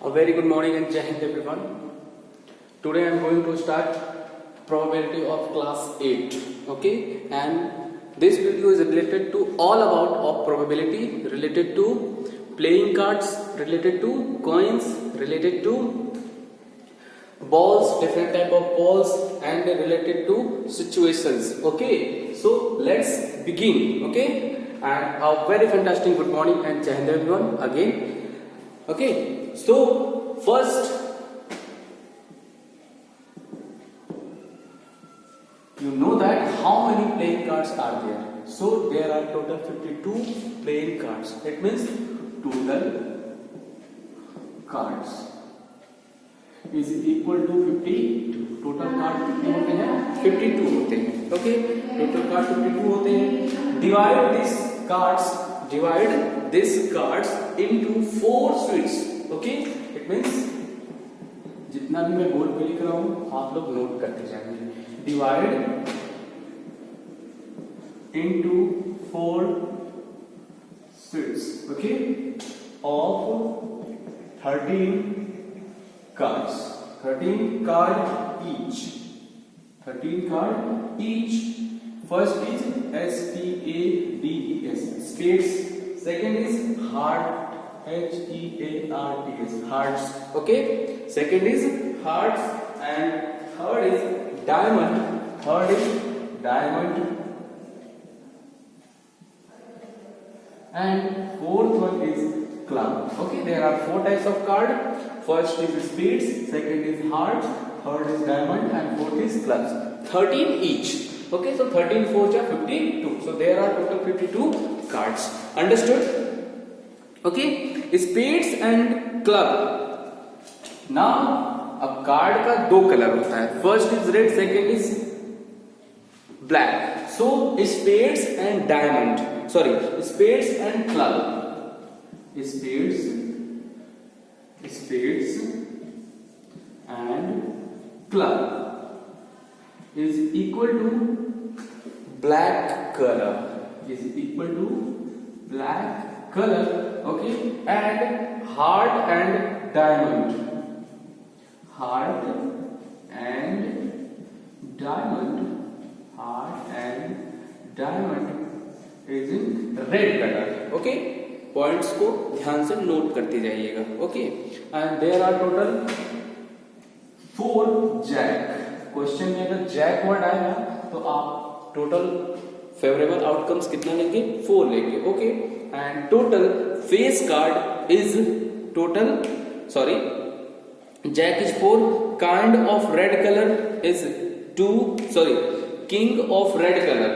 A very good morning and Jai Hind everyone. Today I am going to start probability of class 8. Okay, and this video is related to all about of probability, related to playing cards, related to coins, related to balls, different type of balls, and related to situations. Okay, so let's begin. Okay, and a very fantastic good morning and Jai Hind everyone again. Okay, so first you know that how many playing cards are there. So there are total 52 playing cards. It means total cards is equal to 52. Total card कितने होते हैं? 52 होते हैं. Okay, total card 52 होते हैं. Divide these cards into 4 suites. Okay, it means जितना भी मैं बोर्ड पे लिख रहा हूं आप लोग नोट करते जाएंगे. Divide into 4 suites. Okay, of 13 cards. 13 card each. 13 card each. First is SPADES, spades. Second is heart, HEARTS, hearts. Okay. Second is hearts, and third is diamond. Third is diamond, and fourth one is club. Okay. There are 4 types of card. First is spades. Second is hearts. Third is diamond, and fourth is clubs. 13 each. Okay, so 13 4 are 52. So there are total 52 cards. Understood? Okay, spades and club. Now, अब card का 2 colour होता है. First is red, second is black. So spades and diamond. Sorry, spades and club. Spades and club is equal to black color. Is equal to black color. Okay, and heart and diamond. Heart and diamond. Heart and diamond is in red color. Okay, points को ध्यान से note करते जाइएगा. Okay, and there are total 4 jack. Question में अगर Jack word आएगा तो आप टोटल फेवरेबल आउटकम्स कितना लेंगे? 4 लेंगे. Okay, and total face card is total jack is 4. Kind of red colour is 2. King of red colour.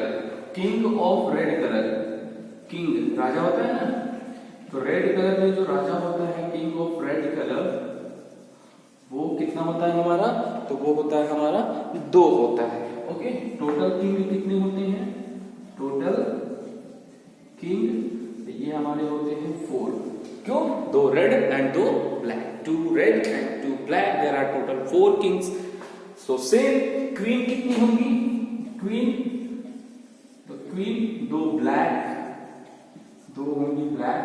King राजा होता है ना, तो रेड कलर में जो राजा होता है किंग ऑफ रेड कलर, वो कितना होता है हमारा? तो वो होता है हमारा 2 होता है. ओके, टोटल किंग कितने होते हैं? टोटल किंग ये हमारे होते हैं 4. क्यों? 2 red and 2 black. 2 red and 2 black. There are total 4 kings. So same queen कितनी होंगी? क्वीन 2 ब्लैक, 2 होंगी ब्लैक.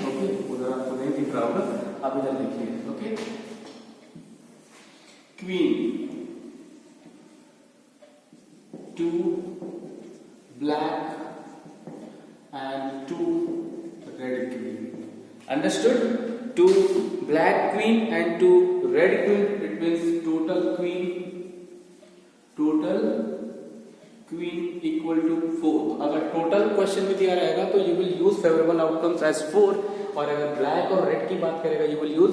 ओके, उधर आपको नहीं दिख रहा होगा, आप इधर देखिए. Okay, queen 2 black and 2 red queen. Understood? 2 black queen and 2 red queen. It means total queen equal to 4. अगर टोटल क्वेश्चन में दिया रहेगा तो you will use favourable outcomes as 4, और अगर ब्लैक और रेड की बात करेगा you will use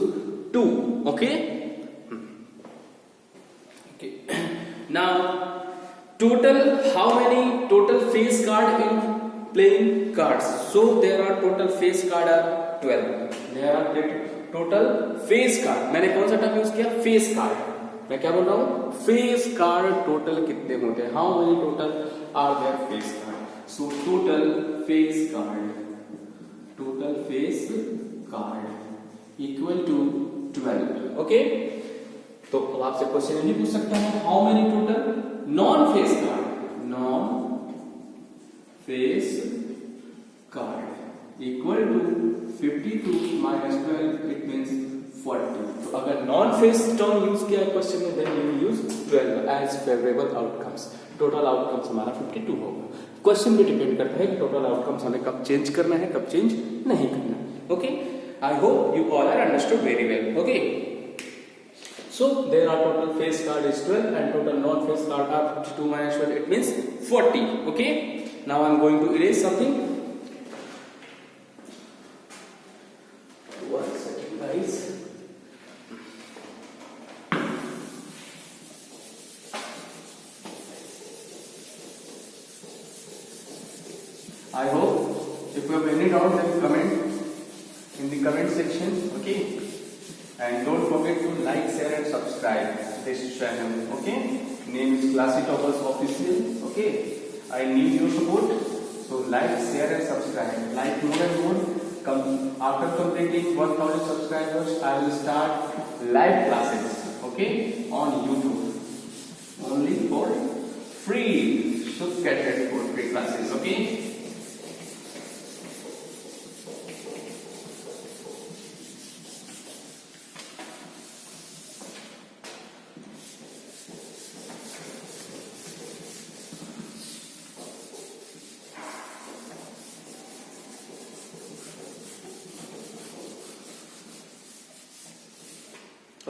2. Okay, now total, how many total face card in playing cards? So there are total face card are 12. There are total face card. मैंने कौन सा term use किया? Face card. मैं क्या बोल रहा हूं? फेस कार्ड टोटल कितने होते हैं? How many total are there face card? So total face card equal to 12. Okay, तो अब आपसे क्वेश्चन नहीं पूछ सकता है how many total non face card equal to 52 minus 12. It means 40. तो अगर नॉन फेस टर्म यूज किया है क्वेश्चन में, then you use 12 as favourable outcomes. Total outcomes हमारा 52 होगा. क्वेश्चन भी डिपेंड करता है कि टोटल आउटकम्स हमें कब चेंज करना है, कब चेंज नहीं करना. Okay, I hope you all are understood very well. Okay, so there are total face card is 12 and total non face card are 52 minus 12, it means 40. Okay, now I'm going to erase something. One second guys. I hope if you have any doubt, then comment in the comment section. Okay, and don't forget to like, share and subscribe this channel. Okay, name is Classy Toppers Official. Okay, I need your support, so like, share and subscribe. Like more and more. After completing 1000 subscribers, I will start live classes. Okay, on YouTube only for free. So get ready for free classes. Okay.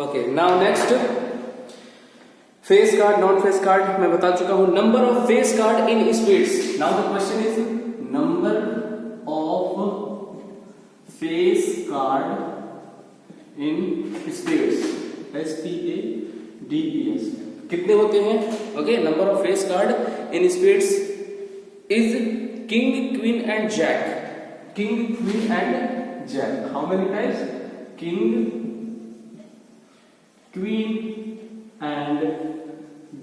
Okay, now next face card, non face card मैं बता चुका हूं. Number of face card in spades. Now the question is number of face card in spades. SPADES कितने होते हैं? Okay, number of face card in spades is king, queen and jack. King, queen and jack. How many times? King, Queen and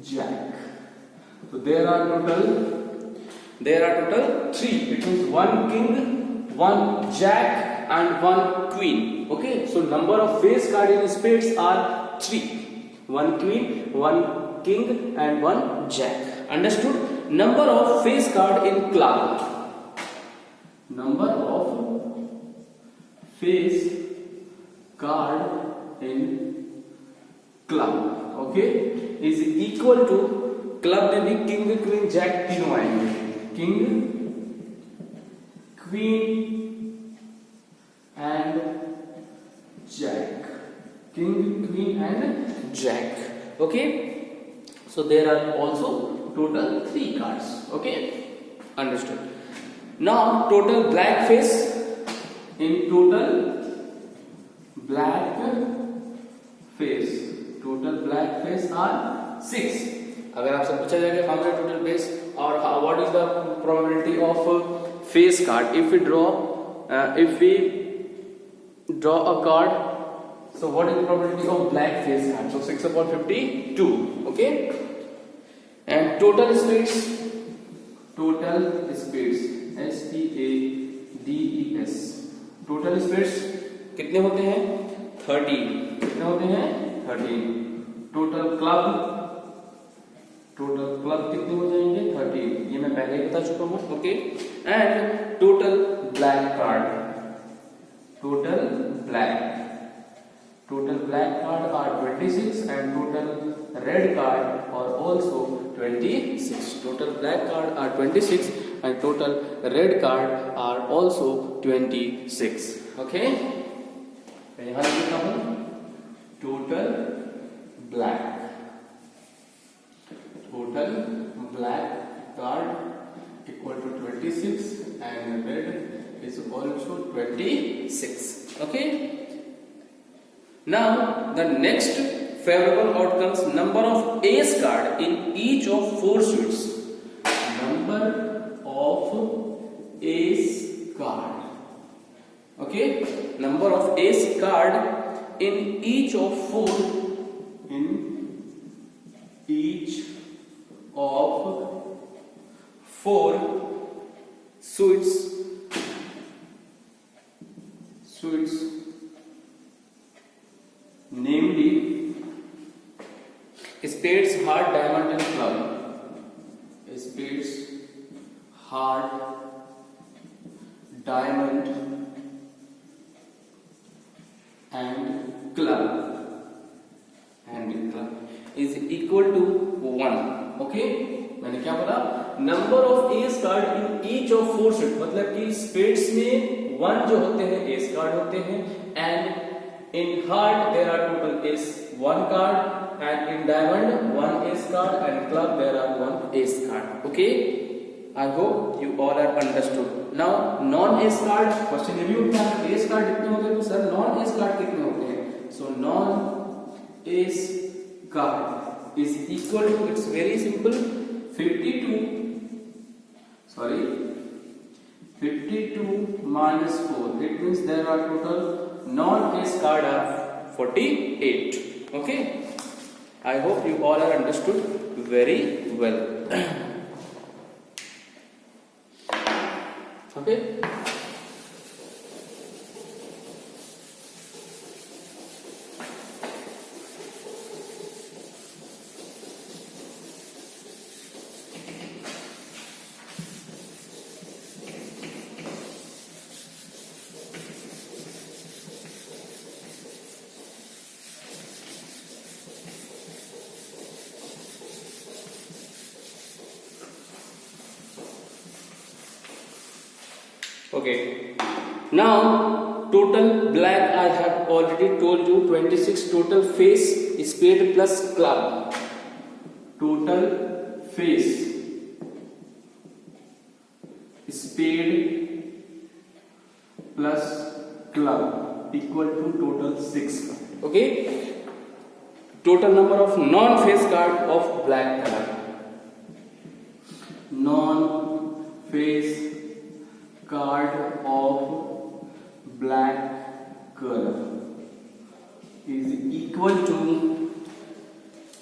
Jack. So there are total 3. It means 1 king, 1 jack and 1 queen. Okay, so number of face card in spades are 3. 1 queen, 1 king and 1 jack. Understood? Number of face card in club. Number of face card in club, okay, is equal to, club में भी king, queen, jack तीनों आएंगे. King, queen and jack. King, queen and jack. Okay, so there are also total 3 cards. Okay, understood. Now total black face in total black face. Total black face are 6. अगर आपसे पूछा जाएगा how many total face और what is the probability of face card if we draw a card, so what is the probability of black face card? So 6/52. Okay, and total speeds SPADES. Total speeds कितने होते हैं? 30. कितने होते हैं? 13. Total club कितने हो जाएंगे? 13. ये मैं पहले ही बता चुका हूं. Okay, and total black card. Total black card are 26 and total red card are also 26. Total black card are 26 and total red card are also 26. Okay, यहां लिखता हूं total black card equal to 26 and red is also 26. Okay, now the next favorable outcomes, number of ace card in each of 4 suits. Number of ace card. Okay, number of ace card in each of 4 suits, namely spades, heart, diamond and club. Spades, heart, diamond and club is equal to 1. Okay, मैंने क्या बोला? Number of S card in each of 4 set, मतलब कि spades में 1 जो होते हैं S card होते हैं, and in heart there are total ace 1 card, and in diamond 1 ace card, and club there are 1 ace card. Okay, I hope you all are understood. Now non-ace card question ये भी उठता है, ace card कितने होते हैं? तो sir non-ace card कितने होते हैं? So non-ace card is equal to, it's very simple, 52 minus 4. It means there are total non-ace card are 48. Okay, I hope you all are understood very well. Okay, okay, now total black I have already told you 26 total face spade plus club. Total face spade plus club equal to total 6. Okay, total number of non-face card of black color, non-face card of black color is equal to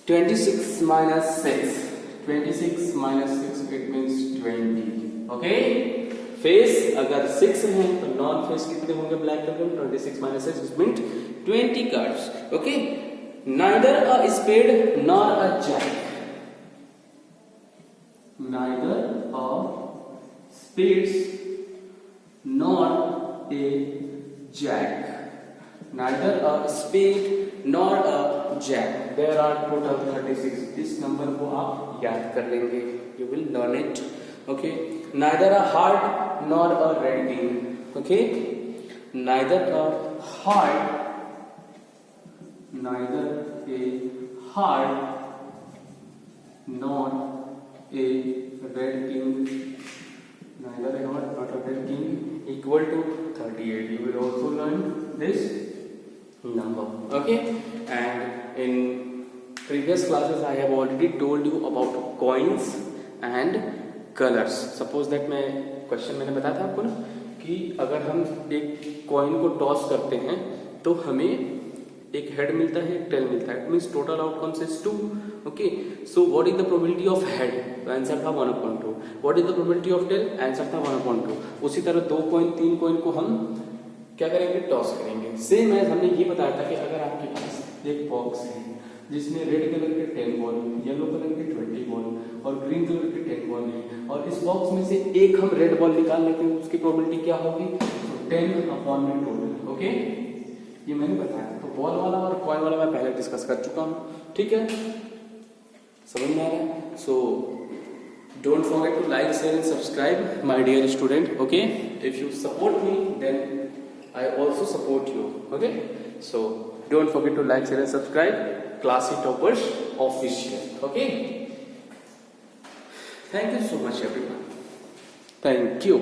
26 minus 6. 26 minus 6 it means 20. Okay, face अगर 6 है तो non face कितने होंगे black colour में? 26 minus 6 is meant 20 cards. Okay, neither a spade nor a jack. Neither a spades nor a jack. Neither a spade nor a jack. There are total 36. इस number को आप याद कर लेंगे. You will learn it. Okay. Neither a heart nor a red king. Okay. Neither a heart, neither a heart nor a red king. Neither a heart nor a red king equal to 38. You will also learn this number. Okay, and in previous classes I have already told you about coins and colors. Suppose that मैं question मैंने बताया था आपको ना कि अगर हम एक कॉइन को टॉस करते हैं तो हमें एक हेड मिलता है, एक टेल मिलता है. It means total outcomes is 2. Okay, so what is the probability of head? तो आंसर था 1/2. What is the probability of tail? Answer था 1/2. उसी तरह 2 कॉइन 3 कॉइन को हम क्या करेंगे? टॉस करेंगे. सेम एज हमने ये बताया था कि अगर आपके पास एक बॉक्स है जिसमें रेड कलर के 10 बॉल, येलो कलर के 20 बॉल और ग्रीन कलर के 10 बॉल है, और इस बॉक्स में से एक हम रेड बॉल निकाल लेते हैं, उसकी प्रोबेबिलिटी क्या होगी? तो 10/में टोटल. ओके, ये मैंने बताया. तो बॉल वाला और कॉइन वाला मैं पहले डिस्कस कर चुका हूँ. ठीक है, समझ में आ रहा है? So don't forget to like, share and subscribe my dear student. Okay, if you support me then I also support you. Okay, so don't forget to like, share and subscribe. Classy Toppers Official. Okay, thank you so much everyone. Thank you.